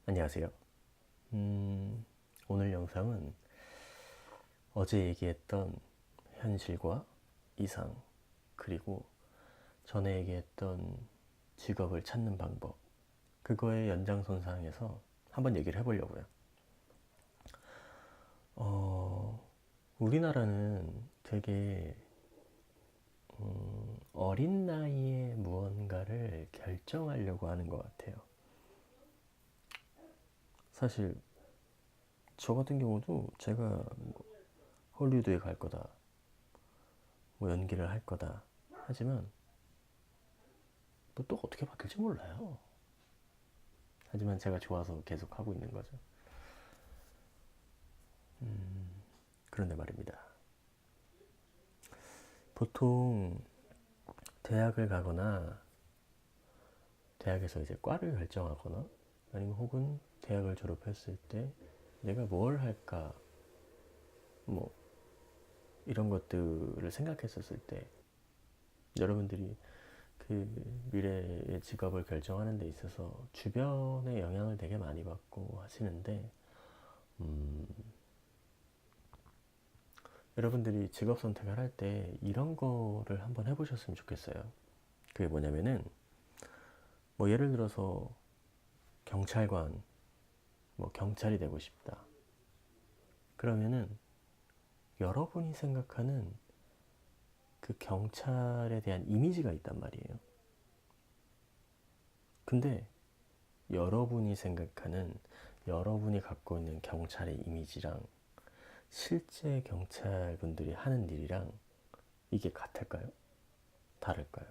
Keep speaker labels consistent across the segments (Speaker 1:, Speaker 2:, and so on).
Speaker 1: 안녕하세요. 오늘 영상은 어제 얘기했던 현실과 이상, 그리고 전에 얘기했던 직업을 찾는 방법, 그거의 연장선상에서 한번 얘기를 해보려고요. 우리나라는 되게 어린 나이에 무언가를 결정하려고 하는 것 같아요. 사실 저 같은 경우도 제가 헐리우드에 갈 거다, 뭐 연기를 할 거다 하지만 또 어떻게 바뀔지 몰라요. 하지만 제가 좋아서 계속 하고 있는 거죠. 그런데 말입니다. 보통 대학을 가거나 대학에서 이제 과를 결정하거나 아니면 혹은 대학을 졸업했을 때 내가 뭘 할까 뭐 이런 것들을 생각했었을 때 여러분들이 그 미래의 직업을 결정하는 데 있어서 주변의 영향을 되게 많이 받고 하시는데 여러분들이 직업 선택을 할 때 이런 거를 한번 해보셨으면 좋겠어요. 그게 뭐냐면은 뭐 예를 들어서 경찰관, 뭐 경찰이 되고 싶다. 그러면은 여러분이 생각하는 그 경찰에 대한 이미지가 있단 말이에요. 근데 여러분이 생각하는 여러분이 갖고 있는 경찰의 이미지랑 실제 경찰분들이 하는 일이랑 이게 같을까요? 다를까요?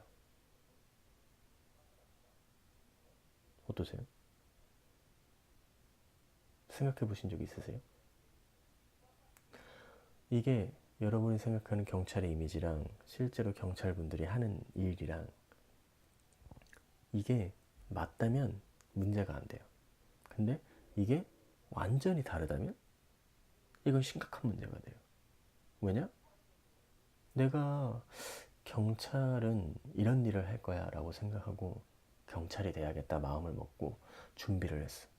Speaker 1: 어떠세요? 생각해 보신 적 있으세요? 이게 여러분이 생각하는 경찰의 이미지랑 실제로 경찰분들이 하는 일이랑 이게 맞다면 문제가 안 돼요. 근데 이게 완전히 다르다면 이건 심각한 문제가 돼요. 왜냐? 내가 경찰은 이런 일을 할 거야 라고 생각하고 경찰이 돼야겠다 마음을 먹고 준비를 했어.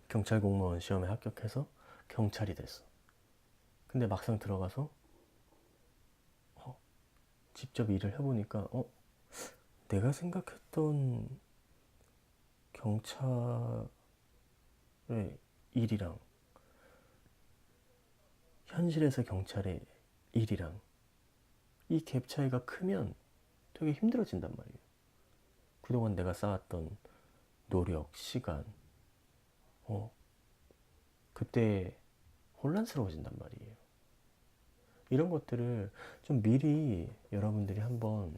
Speaker 1: 경찰 공무원 시험에 합격해서 경찰이 됐어. 근데 막상 들어가서 직접 일을 해보니까 내가 생각했던 경찰의 일이랑 현실에서 경찰의 일이랑 이 갭 차이가 크면 되게 힘들어진단 말이에요. 그동안 내가 쌓았던 노력, 시간, 그때 혼란스러워진단 말이에요. 이런 것들을 좀 미리 여러분들이 한번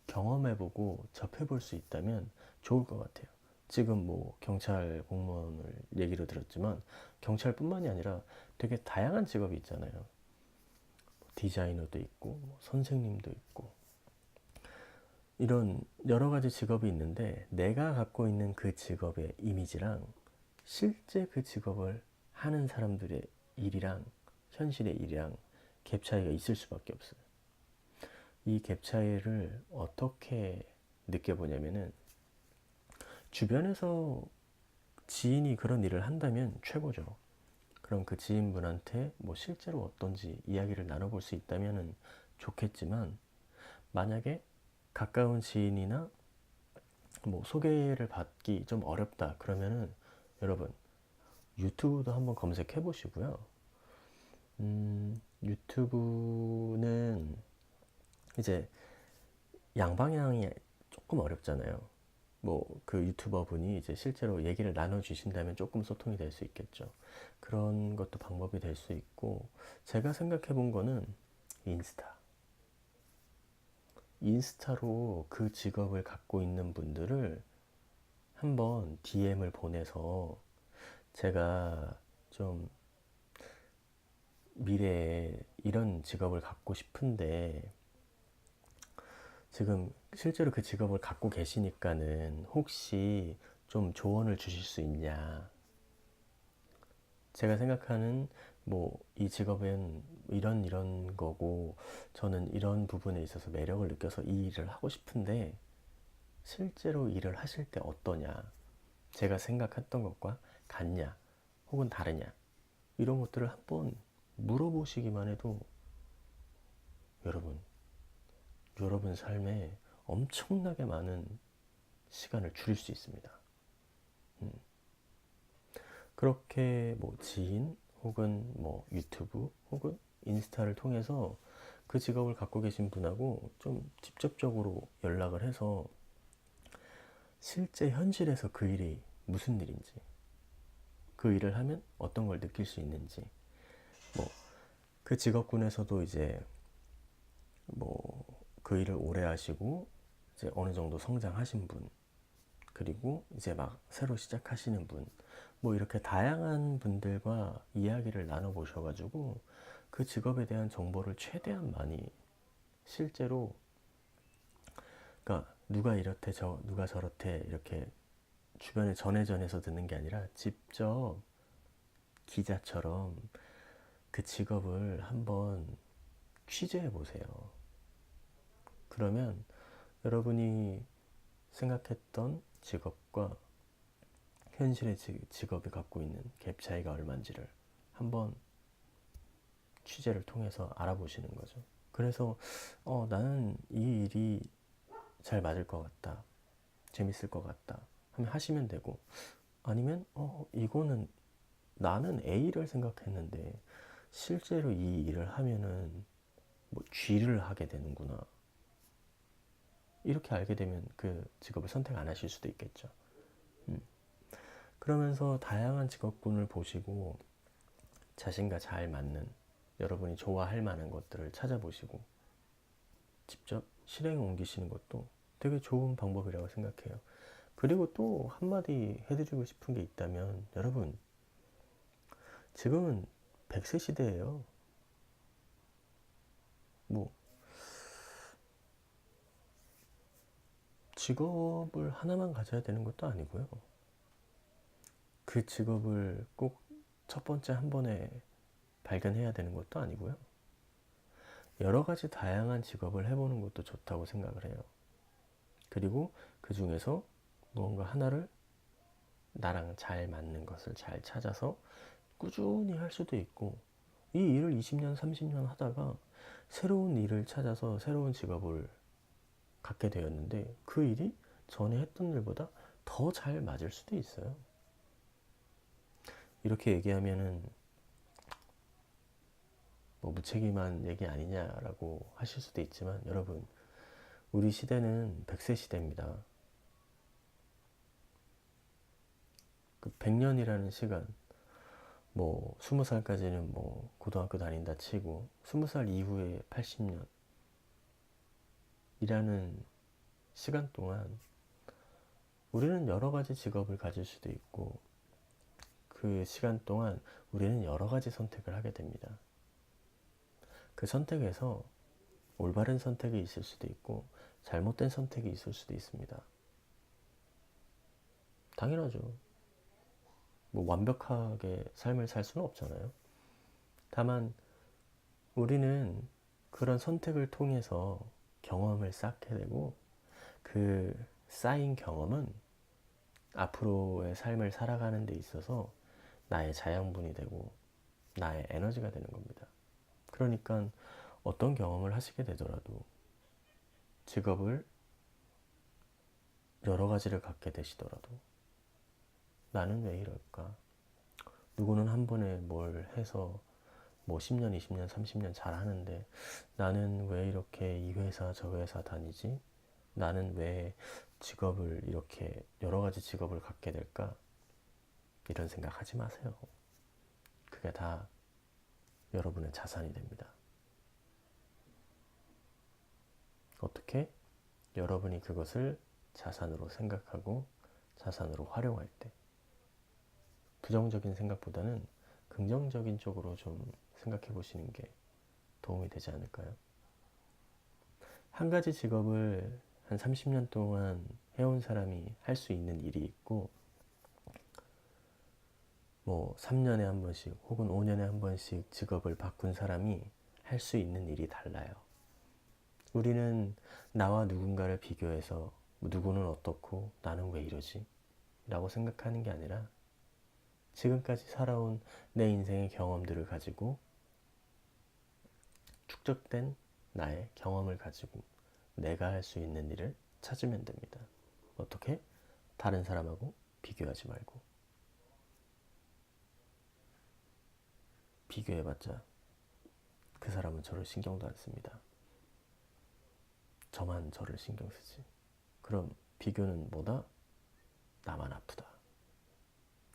Speaker 1: 경험해보고 접해볼 수 있다면 좋을 것 같아요. 지금 뭐 경찰 공무원을 얘기로 들었지만 경찰뿐만이 아니라 되게 다양한 직업이 있잖아요. 디자이너도 있고 선생님도 있고 이런 여러 가지 직업이 있는데 내가 갖고 있는 그 직업의 이미지랑 실제 그 직업을 하는 사람들의 일이랑 현실의 일이랑 갭 차이가 있을 수밖에 없어요. 이 갭 차이를 어떻게 느껴보냐면은 주변에서 지인이 그런 일을 한다면 최고죠. 그럼 그 지인분한테 뭐 실제로 어떤지 이야기를 나눠볼 수 있다면 좋겠지만 만약에 가까운 지인이나 뭐 소개를 받기 좀 어렵다 그러면은 여러분 유튜브도 한번 검색해 보시고요. 유튜브는 이제 양방향이 조금 어렵잖아요. 뭐 그 유튜버 분이 이제 실제로 얘기를 나눠주신다면 조금 소통이 될 수 있겠죠. 그런 것도 방법이 될 수 있고 제가 생각해 본 거는 인스타. 인스타로 그 직업을 갖고 있는 분들을 한번 DM을 보내서 제가 좀 미래에 이런 직업을 갖고 싶은데 지금 실제로 그 직업을 갖고 계시니까는 혹시 좀 조언을 주실 수 있냐. 제가 생각하는 뭐 이 직업은 이런 거고 저는 이런 부분에 있어서 매력을 느껴서 이 일을 하고 싶은데 실제로 일을 하실 때 어떠냐. 제가 생각했던 것과 같냐 혹은 다르냐 이런 것들을 한번 물어보시기만 해도 여러분 삶에 엄청나게 많은 시간을 줄일 수 있습니다. 그렇게 뭐 지인 혹은 뭐 유튜브 혹은 인스타를 통해서 그 직업을 갖고 계신 분하고 좀 직접적으로 연락을 해서 실제 현실에서 그 일이 무슨 일인지, 그 일을 하면 어떤 걸 느낄 수 있는지, 뭐 그 직업군에서도 이제 뭐 그 일을 오래 하시고 이제 어느 정도 성장하신 분, 그리고 이제 막 새로 시작하시는 분, 뭐 이렇게 다양한 분들과 이야기를 나눠보셔가지고 그 직업에 대한 정보를 최대한 많이 실제로, 그러니까 누가 이렇대 누가 저렇대 이렇게 주변에 전해서 듣는 게 아니라 직접 기자처럼 그 직업을 한번 취재해 보세요. 그러면 여러분이 생각했던 직업과 현실의 직업이 갖고 있는 갭 차이가 얼마인지를 한번 취재를 통해서 알아보시는 거죠. 그래서 나는 이 일이 잘 맞을 것 같다, 재밌을 것 같다 하면 하시면 되고, 아니면 이거는 나는 A를 생각했는데 실제로 이 일을 하면은 뭐 G를 하게 되는구나, 이렇게 알게 되면 그 직업을 선택 안 하실 수도 있겠죠. 그러면서 다양한 직업군을 보시고 자신과 잘 맞는, 여러분이 좋아할 만한 것들을 찾아보시고 직접 실행에 옮기시는 것도 되게 좋은 방법이라고 생각해요. 그리고 또 한마디 해드리고 싶은 게 있다면, 여러분 지금은 100세 시대예요. 뭐 직업을 하나만 가져야 되는 것도 아니고요. 그 직업을 꼭 첫 번째 한 번에 발견해야 되는 것도 아니고요. 여러 가지 다양한 직업을 해보는 것도 좋다고 생각을 해요. 그리고 그 중에서 무언가 하나를 나랑 잘 맞는 것을 잘 찾아서 꾸준히 할 수도 있고, 이 일을 20년, 30년 하다가 새로운 일을 찾아서 새로운 직업을 갖게 되었는데 그 일이 전에 했던 일보다 더 잘 맞을 수도 있어요. 이렇게 얘기하면은 뭐 무책임한 얘기 아니냐라고 하실 수도 있지만, 여러분 우리 시대는 100세 시대입니다. 그 100년이라는 시간, 뭐 20살까지는 뭐 고등학교 다닌다 치고 20살 이후에 80년이라는 시간 동안 우리는 여러 가지 직업을 가질 수도 있고, 그 시간 동안 우리는 여러 가지 선택을 하게 됩니다. 그 선택에서 올바른 선택이 있을 수도 있고 잘못된 선택이 있을 수도 있습니다. 당연하죠. 뭐 완벽하게 삶을 살 수는 없잖아요. 다만 우리는 그런 선택을 통해서 경험을 쌓게 되고, 그 쌓인 경험은 앞으로의 삶을 살아가는 데 있어서 나의 자양분이 되고 나의 에너지가 되는 겁니다. 그러니까 어떤 경험을 하시게 되더라도 직업을 여러 가지를 갖게 되시더라도 나는 왜 이럴까? 누구는 한 번에 뭘 해서 뭐 10년, 20년, 30년 잘 하는데 나는 왜 이렇게 이 회사 저 회사 다니지? 나는 왜 직업을 이렇게 여러 가지 직업을 갖게 될까? 이런 생각 하지 마세요. 그게 다 여러분의 자산이 됩니다. 어떻게? 여러분이 그것을 자산으로 생각하고 자산으로 활용할 때, 부정적인 생각보다는 긍정적인 쪽으로 좀 생각해 보시는 게 도움이 되지 않을까요? 한 가지 직업을 한 30년 동안 해온 사람이 할 수 있는 일이 있고, 뭐 3년에 한 번씩 혹은 5년에 한 번씩 직업을 바꾼 사람이 할 수 있는 일이 달라요. 우리는 나와 누군가를 비교해서 누구는 어떻고 나는 왜 이러지? 라고 생각하는 게 아니라 지금까지 살아온 내 인생의 경험들을 가지고 축적된 나의 경험을 가지고 내가 할 수 있는 일을 찾으면 됩니다. 어떻게? 다른 사람하고 비교하지 말고. 비교해봤자 그 사람은 저를 신경도 안 씁니다. 저만 저를 신경 쓰지. 그럼 비교는 뭐다? 나만 아프다.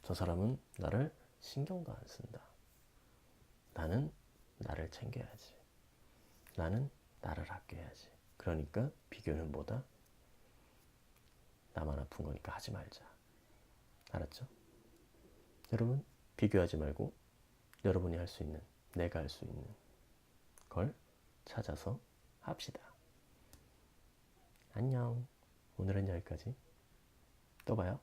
Speaker 1: 저 사람은 나를 신경도 안 쓴다. 나는 나를 챙겨야지. 나는 나를 아껴야지. 그러니까 비교는 뭐다? 나만 아픈 거니까 하지 말자. 알았죠? 여러분, 비교하지 말고 여러분이 할 수 있는, 내가 할 수 있는 걸 찾아서 합시다. 안녕. 오늘은 여기까지. 또 봐요.